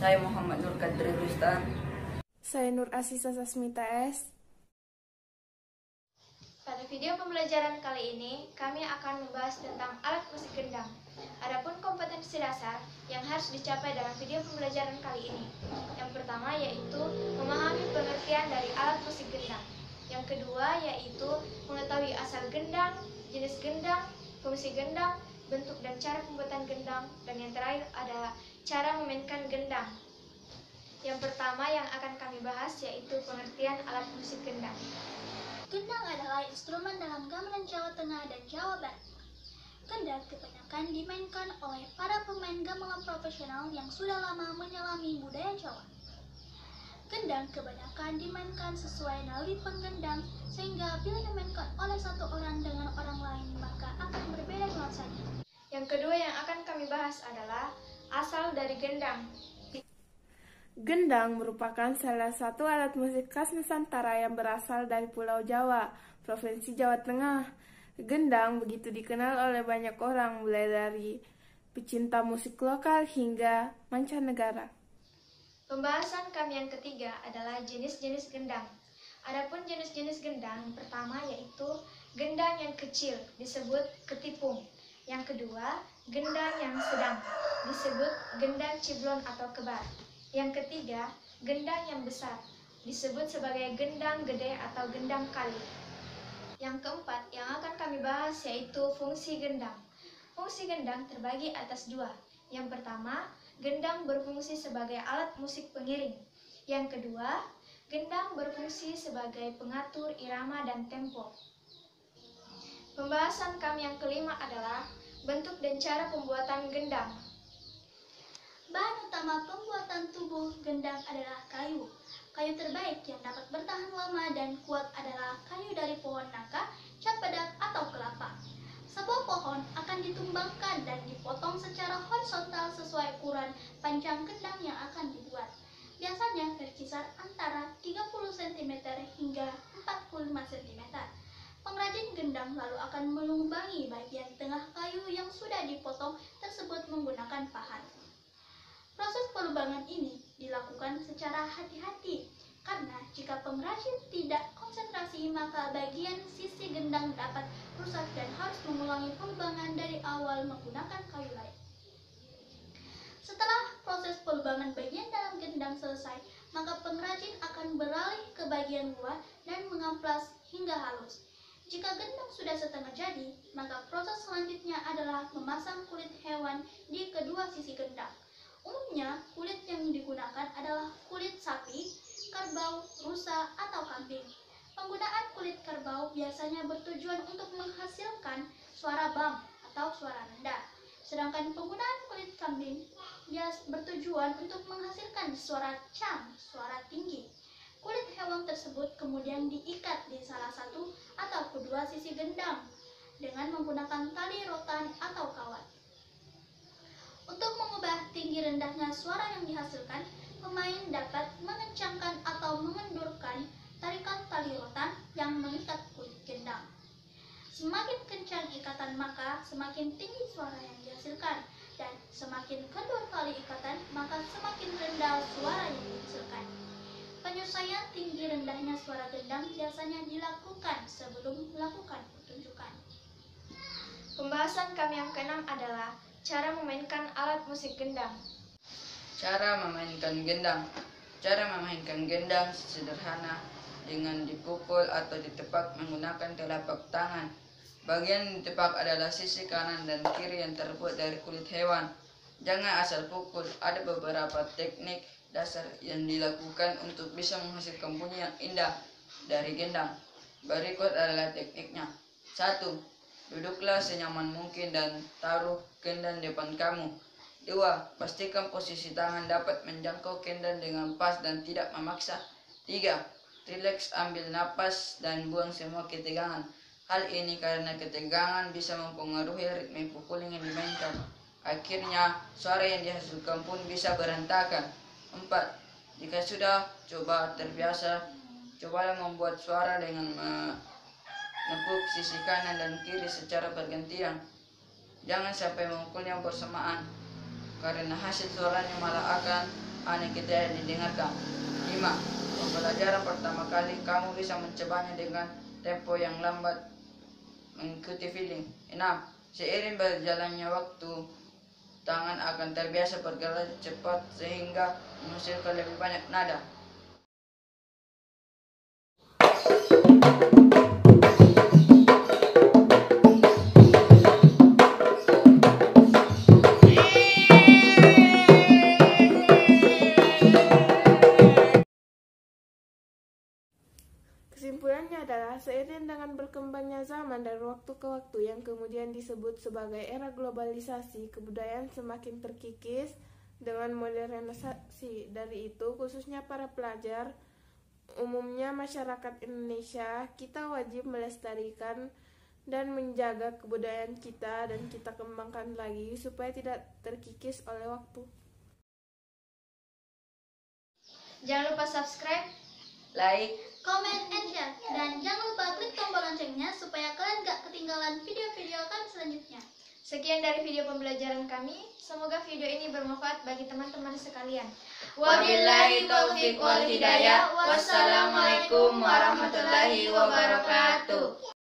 Saya Muhammad Nur Kadri Rustam. Saya Nur Asisa Sasmita S. Pada video pembelajaran kali ini, kami akan membahas tentang alat musik gendang. Adapun kompetensi dasar yang harus dicapai dalam video pembelajaran kali ini. Yang pertama yaitu memahami pengertian dari alat musik gendang. Yang kedua yaitu mengetahui asal gendang, jenis gendang, fungsi gendang, bentuk dan cara pembuatan gendang, dan yang terakhir ada cara memainkan gendang. Yang pertama yang akan kami bahas yaitu pengertian alat musik gendang. Gendang adalah instrumen dalam gamelan Jawa Tengah dan Jawa Barat. Gendang kebanyakan dimainkan oleh para pemain gamelan profesional yang sudah lama menyelami budaya Jawa. Gendang kebanyakan dimainkan sesuai naluri penggendang, sehingga bila dimainkan oleh satu orang dengan orang lain maka akan berbeda nuansanya. Yang kedua yang akan kami bahas adalah asal dari gendang. Gendang merupakan salah satu alat musik khas Nusantara yang berasal dari Pulau Jawa, Provinsi Jawa Tengah. Gendang begitu dikenal oleh banyak orang, mulai dari pecinta musik lokal hingga mancanegara. Pembahasan kami yang ketiga adalah jenis-jenis gendang. Adapun jenis-jenis gendang pertama yaitu gendang yang kecil disebut ketipung. Yang kedua, gendang yang sedang disebut gendang ciblon atau kebar. Yang ketiga, gendang yang besar disebut sebagai gendang gede atau gendang kali. Yang keempat yang akan kami bahas yaitu fungsi gendang. Fungsi gendang terbagi atas dua. Yang pertama, gendang berfungsi sebagai alat musik pengiring. Yang kedua, gendang berfungsi sebagai pengatur irama dan tempo. Pembahasan kami yang kelima adalah bentuk dan cara pembuatan gendang. Bahan utama pembuatan tubuh gendang adalah kayu. Kayu terbaik yang dapat bertahan lama dan kuat adalah kayu dari pohon nangka, cempedak, atau kelapa. Sebuah pohon akan ditumbangkan dan dipotong secara horizontal sesuai ukuran panjang gendang yang akan dibuat. Biasanya berkisar antara 30 cm hingga 45 cm. Pengrajin gendang lalu akan melubangi bagian tengah kayu yang sudah dipotong tersebut menggunakan pahat. Proses pelubangan ini dilakukan secara hati-hati, karena jika pengrajin tidak konsentrasi maka bagian sisi gendang dapat rusak dan harus mengulangi pelubangan dari awal menggunakan kayu lain. Setelah proses pelubangan bagian dalam gendang selesai, maka pengrajin akan beralih ke bagian luar dan mengamplas hingga halus. Jika gendang sudah setengah jadi, maka proses selanjutnya adalah memasang kulit hewan di kedua sisi gendang. Umumnya, kulit yang digunakan adalah kulit sapi, kerbau, rusa, atau kambing. Penggunaan kulit kerbau biasanya bertujuan untuk menghasilkan suara bam atau suara rendah. Sedangkan penggunaan kulit kambing bertujuan untuk menghasilkan suara cang, suara tinggi. Kulit hewan tersebut kemudian diikat di salah satu atau kedua sisi gendang dengan menggunakan tali rotan atau kawat. Untuk mengubah tinggi rendahnya suara yang dihasilkan, pemain dapat mengencangkan atau mengendurkan tarikan tali rotan yang mengikat kulit gendang. Semakin kencang ikatan maka semakin tinggi suara yang dihasilkan, dan semakin kendur tali ikatan maka semakin rendah suara yang dihasilkan. Penyesuaian tinggi rendahnya suara gendang biasanya dilakukan sebelum melakukan pertunjukan. Pembahasan kami yang keenam adalah cara memainkan alat musik gendang. Cara memainkan gendang. Cara memainkan gendang sederhana dengan dipukul atau ditepak menggunakan telapak tangan. Bagian yang ditepak adalah sisi kanan dan kiri yang terbuat dari kulit hewan. Jangan asal pukul, ada beberapa teknik dasar yang dilakukan untuk bisa menghasilkan bunyi yang indah dari gendang. Berikut adalah tekniknya. 1. Duduklah senyaman mungkin dan taruh gendang depan kamu. 2. Pastikan posisi tangan dapat menjangkau gendang dengan pas dan tidak memaksa. 3. Rileks, ambil napas dan buang semua ketegangan. Hal ini karena ketegangan bisa mempengaruhi ritme pukulan yang dimainkan. Akhirnya, suara yang dihasilkan pun bisa berantakan. 4. Jika sudah coba terbiasa, cobalah membuat suara dengan menepuk sisi kanan dan kiri secara bergantian. Jangan sampai memukulnya bersamaan, karena hasil suaranya malah akan aneh kita didengarkan. 5. Pembelajaran pertama kali kamu bisa mencobanya dengan tempo yang lambat mengikuti feeling. 6. Seiring berjalannya waktu, tangan akan terbiasa bergerak cepat sehingga menghasilkan lebih banyak nada. Kesimpulannya adalah seiring dengan berkembangnya zaman dari waktu ke waktu yang kemudian disebut sebagai era globalisasi, kebudayaan semakin terkikis dengan modernisasi. Dari itu, khususnya para pelajar, umumnya masyarakat Indonesia, kita wajib melestarikan dan menjaga kebudayaan kita dan kita kembangkan lagi supaya tidak terkikis oleh waktu. Jangan lupa subscribe, Like, Comment and share. Dan jangan lupa klik tombol loncengnya supaya kalian gak ketinggalan video-video kami selanjutnya. sekian dari video pembelajaran kami. Semoga video ini bermanfaat bagi teman-teman sekalian. wabillahi taufiq wal hidayah. Wassalamualaikum warahmatullahi wabarakatuh.